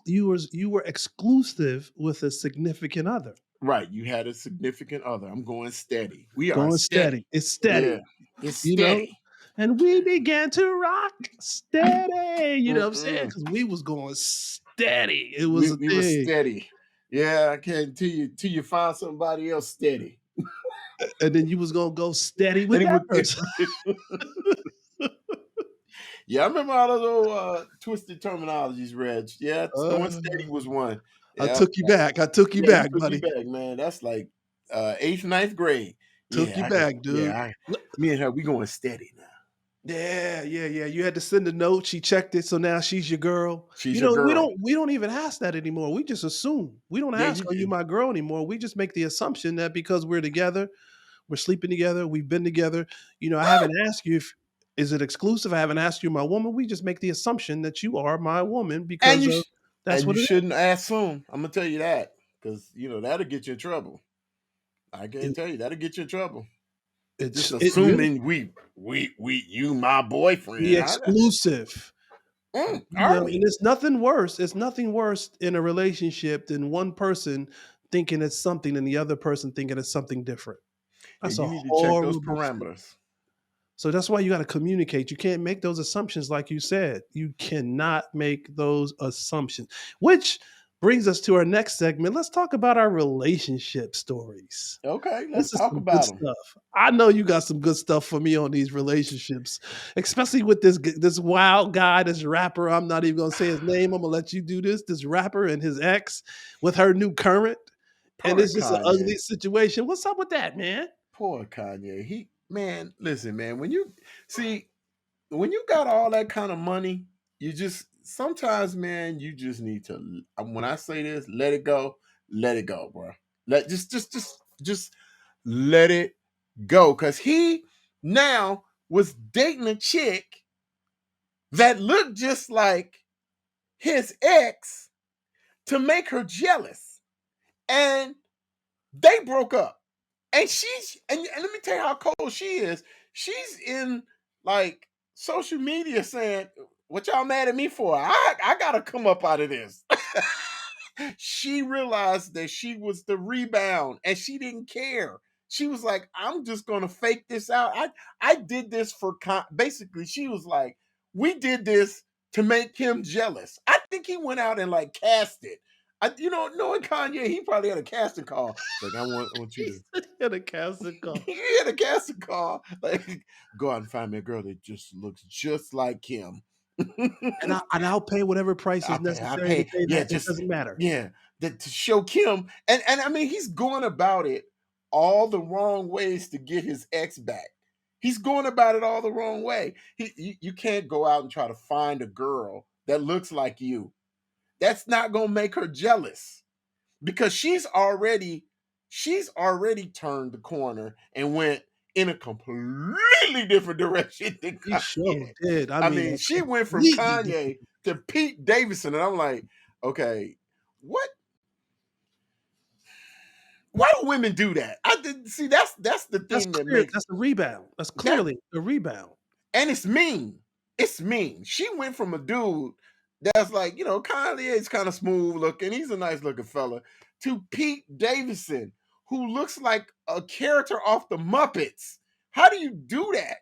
you were exclusive with a significant other. Right, you had a significant other. I'm going steady. We are Going steady. steady. It's Yeah, steady, it's you know? steady. And we began to rock steady. You know what I'm saying? Mm-mm. Because we was going steady. It was We, a we were thing. steady. Yeah, I can't till you find somebody else steady. And then you was gonna go steady with And it that would. person. Yeah, I remember all those old twisted terminologies, Reg. Yeah, going steady Uh, was one. I Yeah, took you back. I took you yeah, you back, took me buddy. back, man. That's like eighth, ninth grade. Took Yeah, you I go. back, dude. Yeah, me and her, we going steady now. Yeah, yeah, yeah. You had to send a note. She checked it, so now she's your girl. She's your We girl. don't even ask that anymore. We just assume. We don't Yeah, ask, you are you did. my girl anymore? We just make the assumption that because we're together, we're sleeping together, we've been together. I haven't asked you if is it exclusive. I haven't asked you my woman. We just make the assumption that you are my woman And because you of sh- that's and you what it shouldn't assume. I'm gonna tell you that because that'll get you in trouble. I can is. tell you that'll get you in trouble. Just It really assuming you my the boyfriend. exclusive. Are And we? it's nothing worse. It's nothing worse in a relationship than one person thinking it's something and the other person thinking it's something different. Yeah, That's you a need to check those horrible feeling. parameters. So that's why you got to communicate. You can't make those assumptions like you said. You cannot make those assumptions. Which brings us to our next segment. Let's talk about our relationship stories. Okay, let's This is talk some good about them. stuff. I know you got some good stuff for me on these relationships, especially with this wild guy, this rapper. I'm not even gonna say his name. I'm gonna let you do this. This rapper and his ex with her new current, and Poor it's just an Kanye. ugly situation. What's up with that, man? Poor Kanye. Man, listen, man. When you got all that kind of money, you just sometimes, man, you just need to. When I say this, let it go, bro. Just let it go, cause he now was dating a chick that looked just like his ex to make her jealous, and They broke up. And and let me tell you how cold she is. She's in like social media saying, "What y'all mad at me for? I gotta come up out of this." She realized that she was the rebound and she didn't care. She was like, "I'm just gonna fake this out. I did this for basically." She was like, "We did this to make him jealous." I think he went out and like cast it. Knowing Kanye, he probably had a casting call. It's like, I want you He to said he had a casting call. he had a casting call. Like, go out and find me a girl that just looks just like him. I'll pay whatever price is I necessary to pay. pay Yeah, that. It just doesn't matter. yeah. To show Kim, and I mean, he's going about it all the wrong ways to get his ex back. He's going about it all the wrong way. You can't go out and try to find a girl that looks like you. That's not gonna make her jealous because she's already turned the corner and went in a completely different direction than He sure Kanye. did. I I mean, mean, a she went from completely different. Kanye to Pete Davidson, and I'm like, okay, what? Why do women do that? I didn't see. That's the That's thing that clear. makes That's a rebound. That's that, clearly a rebound. and it's mean. It's mean. She went from a dude that's like, Kanye is kind of smooth looking. He's a nice looking fella. To Pete Davidson, who looks like a character off the Muppets. How do you do that?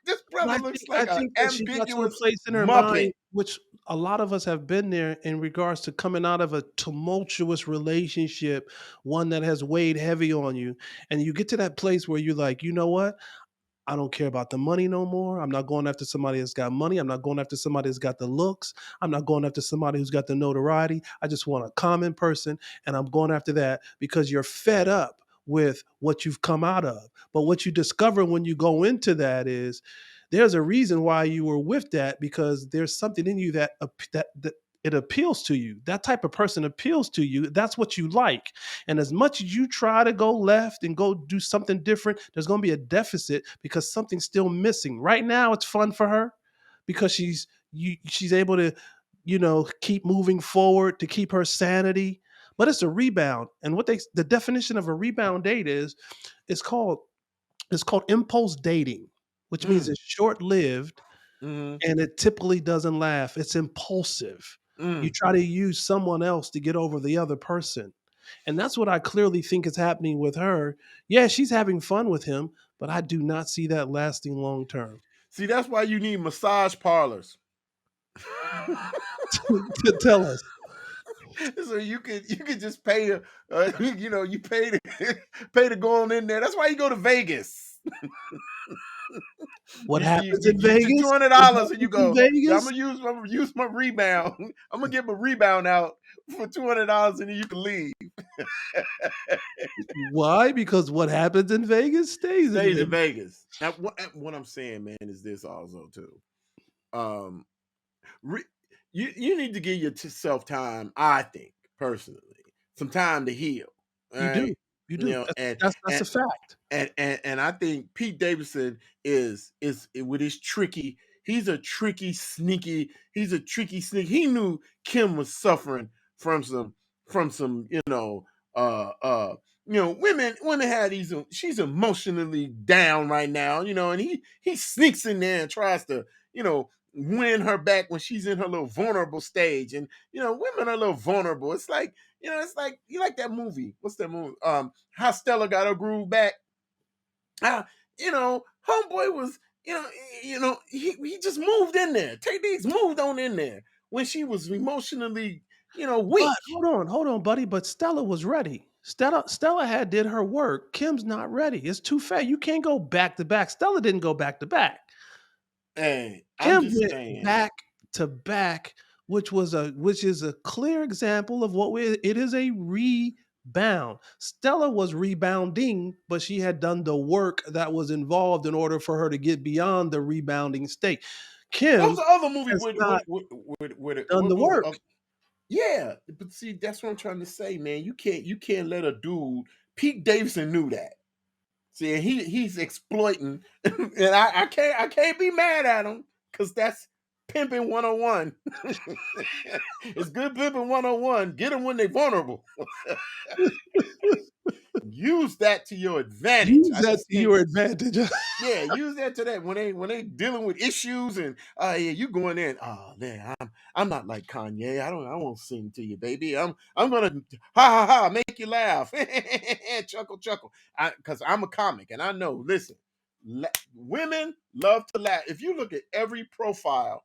This But brother looks I like an think that she got to a ambiguous place in her Muppet. mind, which a lot of us have been there in regards to coming out of a tumultuous relationship, one that has weighed heavy on you. And you get to that place where you're like, you know what? I don't care about the money no more. I'm not going after somebody that's got money. I'm not going after somebody that's got the looks. I'm not going after somebody who's got the notoriety. I just want a common person. And I'm going after that because you're fed up with what you've come out of. But what you discover when you go into that is there's a reason why you were with that because there's something in you that it appeals to you. That type of person appeals to you. That's what you like. And as much as you try to go left and go do something different, there's going to be a deficit because something's still missing. Right now, it's fun for her because she's able to, keep moving forward to keep her sanity. But it's a rebound, and the definition of a rebound date is it's called it's called impulse dating, which means Mm, it's short lived mm, and it typically doesn't last. It's impulsive. You mm. try to use someone else to get over the other person. And that's what I clearly think is happening with her. Yeah, she's having fun with him, but I do not see that lasting long term. See, that's why you need massage parlors. To tell us So you could just pay you pay to pay to go on in there. That's why you go to Vegas. what You happens you in get your Vegas. What $200 and you happens in go, yeah, I'm Vegas? gonna use my rebound. I'm gonna get my rebound out for $200 and then you can leave. Why? Because what happens in Vegas stays in Stays in Vegas. Vegas. Now what I'm saying, man, is this also too. Um re- you need to give yourself time, I think, personally, some time to heal. All You do. right. You You do. know, That's and a fact. and I think Pete Davidson is with his tricky. He's a tricky sneak. He knew Kim was suffering from some uh uh women had these she's emotionally down right now, and he sneaks in there and tries to win her back when she's in her little vulnerable stage. And women are a little vulnerable. It's like you like that movie. What's that movie? How Stella Got Her Groove Back. Homeboy was, he just moved in there. Take these moved on in there when she was emotionally, But weak. hold on, buddy. But Stella was ready. Stella had did her work. Kim's not ready. It's too fast. You can't go back to back. Stella didn't go back to back. Hey, I'm Kim just went saying. back to back, which is a clear example of it is a rebound. Stella was rebounding, but she had done the work that was involved in order for her to get beyond the rebounding state. What Kim was the other movie has with not done what the was the work. other? Yeah, but see, that's what I'm trying to say, man. You can't let a dude. Pete Davidson knew that. See, and he's exploiting, and I can't be mad at him because that's pimping 101. It's good pimping 101. Get them when they're vulnerable. use that to your advantage. Use I that just to think, your advantage. yeah, use that to that when they dealing with issues and yeah, you going in. Oh man, I'm not like Kanye. I won't sing to you, baby. I'm gonna ha ha ha make you laugh, chuckle chuckle. Because I'm a comic and I know. Listen, women love to laugh. If you look at every profile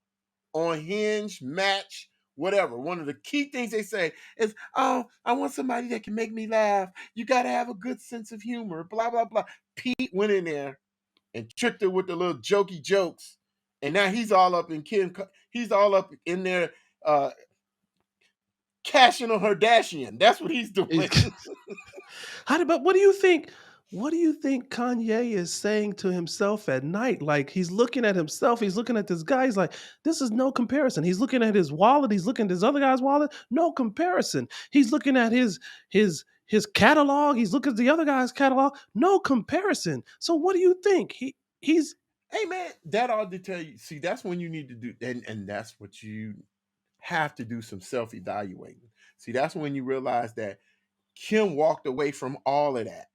on Hinge, Match, whatever, one of the key things they say is, "Oh, I want somebody that can make me laugh. You got to have a good sense of humor." Blah blah blah. Pete went in there and tricked her with the little jokey jokes, and now he's all up in Kim. He's all up in there uh, cashing on her Dashian. That's what he's doing. But what do you think? What do you think Kanye is saying to himself at night? Like he's looking at himself, he's looking at this guy, he's like, this is no comparison. He's looking at his wallet, he's looking at this other guy's wallet, no comparison. He's looking at his catalog, he's looking at the other guy's catalog, no comparison. So what do you think? He's Hey man, that ought to tell you. See, that's when you need to do, and that's what you have to do some self evaluating. See, that's when you realize that Kim walked away from all of that.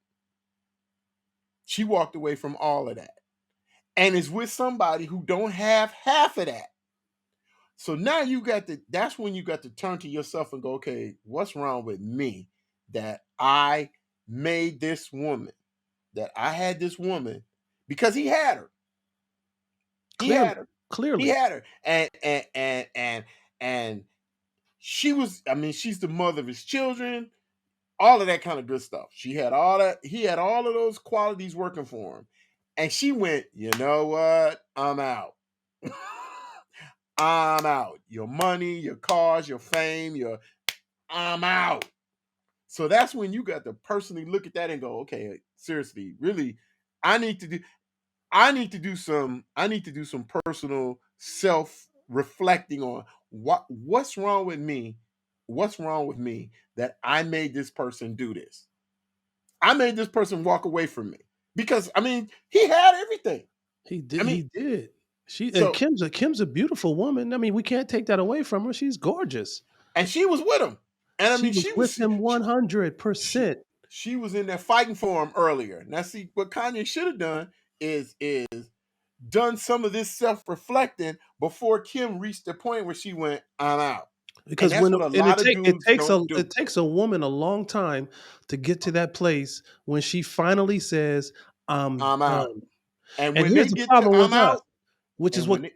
She walked away from all of that and is with somebody who don't have half of that. So now you got to, that's when you got to turn to yourself and go, okay, what's wrong with me that I made this woman, that I had this woman because he had her. He clearly, had her. He clearly. had her. And she was, I mean, she's the mother of his children, all of that kind of good stuff. She had all that, he had all of those qualities working for him. And she went, you know what? I'm out. I'm out. Your money, your cars, your fame, I'm out. So that's when you got to personally look at that and go, okay, seriously, really, I need to do I need to do some personal self reflecting on what's wrong with me. What's wrong with me that I made this person do this? I made this person walk away from me because I mean he had everything. He I did. mean, He did. so Kim's a beautiful woman. I mean, we can't take that away from her. She's gorgeous. and she was with him, and I She mean was with him she 100%. she was in there fighting for him earlier. Now, see what Kanye should have done is done some of this self reflecting before Kim reached the point where she went, "I'm out," and Because that's when what a and lot of dudes don't it do. takes a woman a long time to get to that place when she finally says, "I'm I'm out, done." and And when here's they the get to problem "I'm with us, out," which is and when they,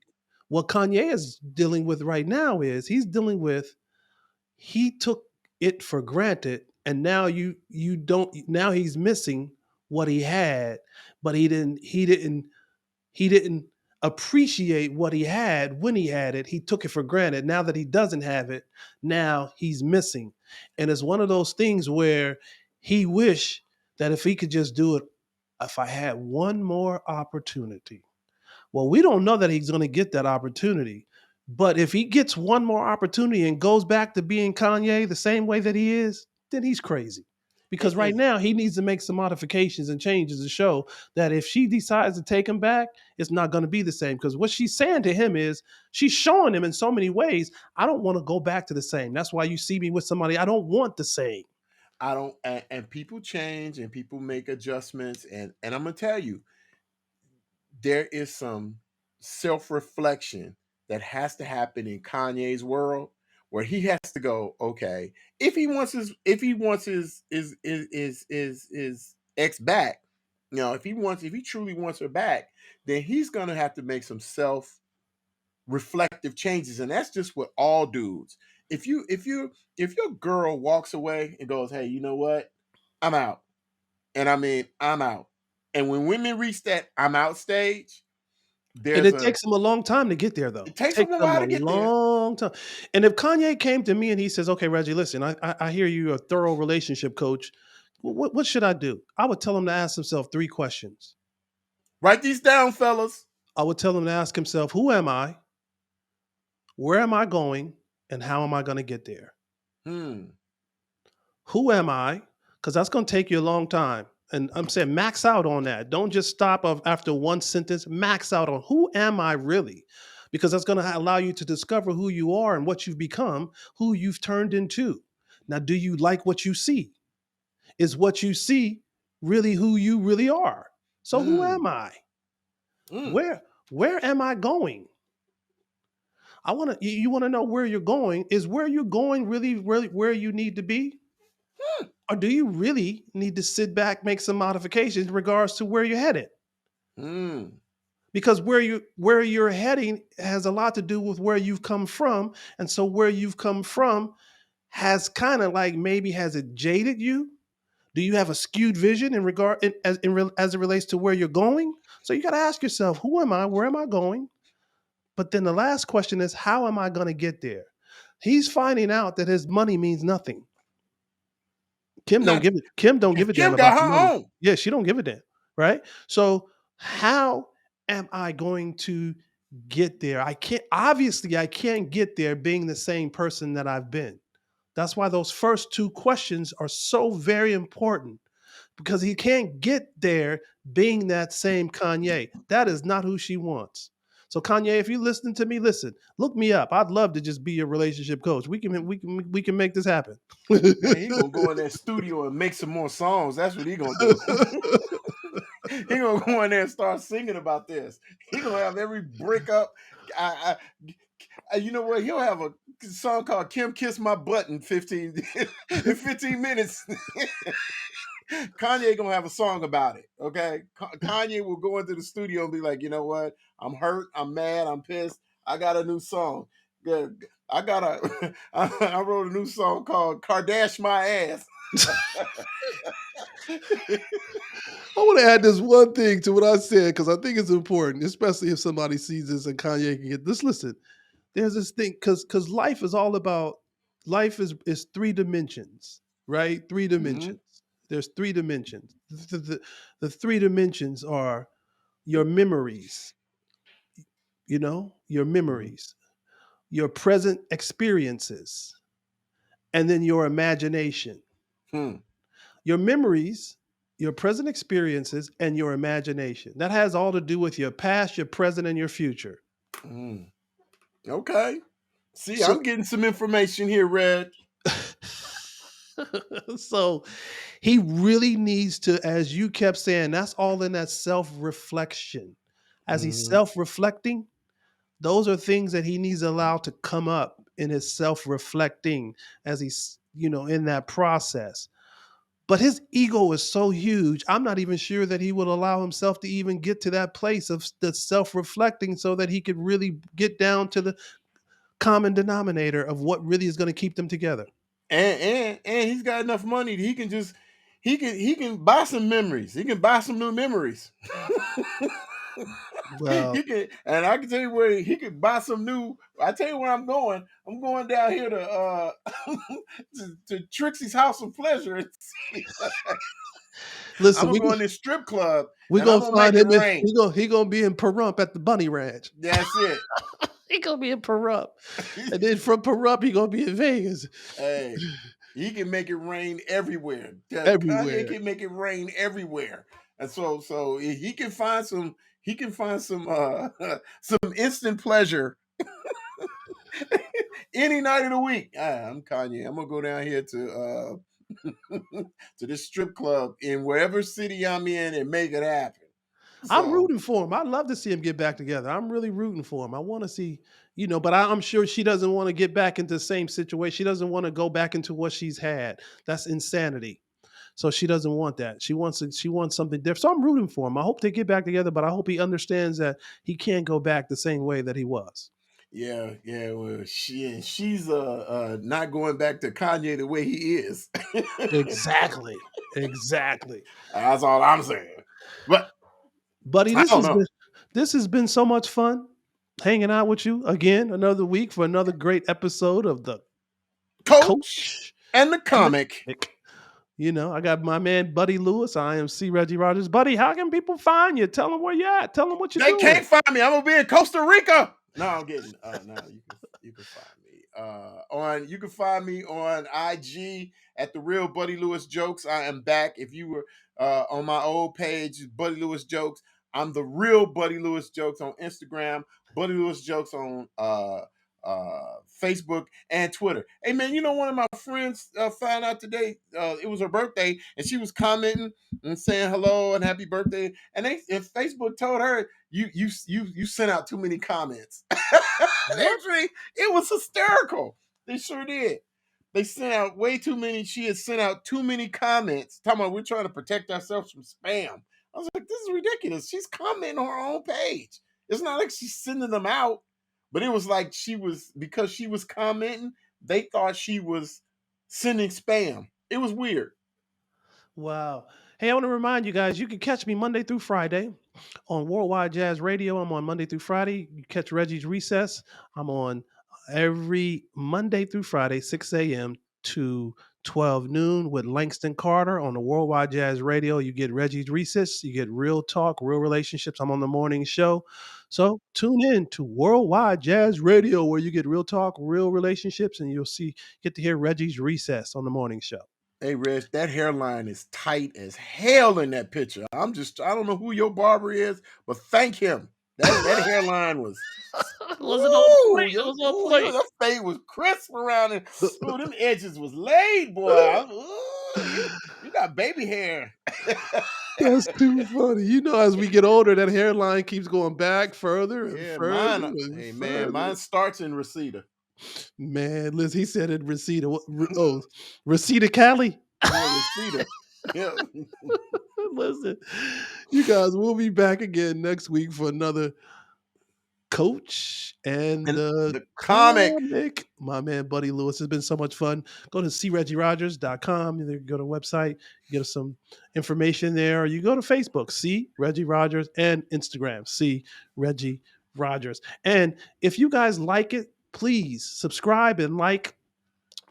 what Kanye is dealing with right now is he's dealing with he took it for granted and now you don't now he's missing what he had, but he didn't appreciate what he had when he had it. He took it for granted. Now that he doesn't have it, now he's missing. And it's one of those things where he wish that if he could just do it, if I had one more opportunity. Well, we don't know that he's going to get that opportunity. But if he gets one more opportunity and goes back to being Kanye the same way that he is, then he's crazy. Because right and now he needs to make some modifications and changes to show that if she decides to take him back, it's not going to be the same. Because what she's saying to him is she's showing him in so many ways, I don't want to go back to the same. That's why you see me with somebody I don't want the same. I don't, and people change and people make adjustments, and I'm gonna tell you, there is some self reflection that has to happen in Kanye's world where he has to go, okay, if he wants his ex back, you know, if he truly wants her back, then he's gonna have to make some self reflective changes. And that's just with all dudes. If your girl walks away and goes, hey, you know what? I'm out. And I mean I'm out. And when women reach that I'm out stage, And there's it a takes him a long time to get there, though. it takes them Takes a them while a to get there. long time. And if Kanye came to me and he says, "Okay, Reggie, listen, I hear you're a thorough relationship coach. What should I do?" I would tell him to ask himself 3 questions. Write these down, fellas. I would tell him to ask himself, "Who am I? Where am I going? And how am I going to get there? Hmm. Who am I?" Because that's going to take you a long time. And I'm saying max out on that. Don't just stop after one sentence. Max out on who am I really? Because that's going to allow you to discover who you are and what you've become, who you've turned into. Now, do you like what you see? Is what you see really who you really are. So who Mm, am I? mm, Where am I going? I want to you want to know where you're going. Is where you're going really where you need to be? Or do you really need to sit back, make some modifications in regards to where you're headed? mm. Because where you're heading has a lot to do with where you've come from, and so where you've come from has kind of like maybe has it jaded you? Do you have a skewed vision in regard as it relates to where you're going? So you got to ask yourself, who am I? Where am I going? But then the last question is, how am I going to get there? He's finding out that his money means nothing. Now, Kim don't give a damn Kim about got the her money. own. Yeah, she don't give a damn, right? So how am I going to get there? I can't get there being the same person that I've been. That's why those first two questions are so very important, because he can't get there being that same Kanye. That is not who she wants. So Kanye, if you listen to me, listen, look me up. I'd love to just be your relationship coach. We can make this happen. Man, he gonna go in that studio and make some more songs. That's what he gonna do. He gonna go in there and start singing about this. He gonna have every breakup. You know what? He'll have a song called "Kim Kiss My Butt" in 15 minutes. Kanye gonna have a song about it. Okay, Kanye will go into the studio and be like, you know what? I'm hurt. I'm mad. I'm pissed. I got a new song. Good. I got a. I wrote a new song called "Kardashian My Ass." I want to add this one thing to what I said because I think it's important, especially if somebody sees this and Kanye can get this. Listen, there's this thing because life is all about life is three dimensions, right? Three Mm-hmm. dimensions. There's three dimensions. The three dimensions are your memories, your Mm-hmm. memories, your present experiences, and then your imagination. Hmm. Your memories, your present experiences, and your imagination. That has all to do with your past, your present, and your future. Mm. Okay. See, So, I'm getting some information here, Red. so he really needs to, as you kept saying, that's all in that self reflection. As he's Mm-hmm. self reflecting, those are things that he needs to allow to come up in his self reflecting as he's, in that process. But his ego is so huge, I'm not even sure that he would allow himself to even get to that place of the self reflecting so that he could really get down to the common denominator of what really is going to keep them together. And he's got enough money that he can buy some memories. He can buy some new memories. Well, He can, and I can tell you where he could buy some new. I tell you where I'm going. I'm going down here to to Trixie's House of Pleasure. I'm listen, gonna go in this strip club we and I'm gonna gonna find make it him. rain. He gonna be in Pahrump at the Bunny Ranch. That's it. He gonna be in Pahrump, and then from Pahrump he gonna be in Vegas. Hey, he can make it rain everywhere. Kanye Everywhere. can make it rain everywhere, and so he can find some some instant pleasure any night of the week. I'm Kanye. I'm gonna go down here to to this strip club in wherever city I'm in and make it happen. I'm So rooting for him. I'd love to see him get back together. I'm really rooting for him. I want to see, but I'm sure she doesn't want to get back into the same situation. She doesn't want to go back into what she's had. That's insanity. So she doesn't want that. She wants something different. So I'm rooting for him. I hope they get back together, but I hope he understands that he can't go back the same way that he was. yeah, yeah. Well, she's not going back to Kanye the way he is. Exactly. Exactly. That's all I'm saying. But Buddy, I this don't has know. been this has been so much fun hanging out with you again another week for another great episode of the Coach Coach and the and the comic. Comic. I got my man Buddy Lewis. I am C. Reggie Rogers. Buddy, how can people find you? Tell them where you at. Tell them what you're They doing. can't find me. I'm gonna be in Costa Rica. No, I'm getting. No, you can find me on. You can find me on IG at the Real Buddy Lewis Jokes. I am back. If you were on my old page, Buddy Lewis Jokes. I'm the Real Buddy Lewis Jokes on Instagram. Buddy Lewis Jokes on Facebook and Twitter. Hey man, you know one of my friends found out today. It was her birthday, and she was commenting and saying hello and happy birthday. And Facebook told her you sent out too many comments. What? It was hysterical. They sure did. They sent out way too many. She had sent out too many comments. Talking about we're trying to protect ourselves from spam. I was like, this is ridiculous. She's commenting on her own page. It's not like she's sending them out, but it was like because she was commenting, they thought she was sending spam. It was weird. Wow. Hey, I want to remind you guys, you can catch me Monday through Friday on Worldwide Jazz Radio. I'm on Monday through Friday. You catch Reggie's Recess. I'm on every Monday through Friday, 6 a.m. to 12 noon with Langston Carter on the Worldwide Jazz Radio. You get Reggie's Recess. You get real talk, real relationships. I'm on the morning show. So tune in to Worldwide Jazz Radio where you get real talk, real relationships, and get to hear Reggie's Recess on the morning show. Hey, Reg, that hairline is tight as hell in that picture. I don't know who your barber is, but thank him. That hairline was, It wasn't on point. It your, was on point. your face was crisp around it. Ooh, them edges was laid, boy. You got baby hair. That's too funny. You know, as we get older, that hairline keeps going back further and Yeah, further. mine starts in Reseda. Man, listen, he said it Reseda. Reseda Cali. Yeah, Reseda. Yeah. Listen, you guys, we'll be back again next week for another Coach and the the comic. My man, Buddy Lewis. It's been so much fun. Go to creggierogers.com. You go to the website, get us some information there. Or you go to Facebook, see Reggie Rogers, and Instagram, see Reggie Rogers. And if you guys like it, please subscribe and like.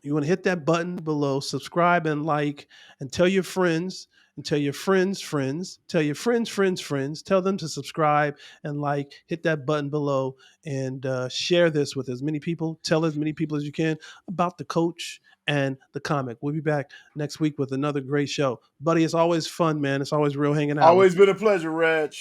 You want to hit that button below, subscribe and like, and tell your friends, and tell your friends' friends, tell your friends, tell them to subscribe and like, hit that button below, and share this with as many people. Tell as many people as you can about the coach and the comic. We'll be back next week with another great show. Buddy, it's always fun, man. It's always real hanging out. Always been a pleasure, Reg.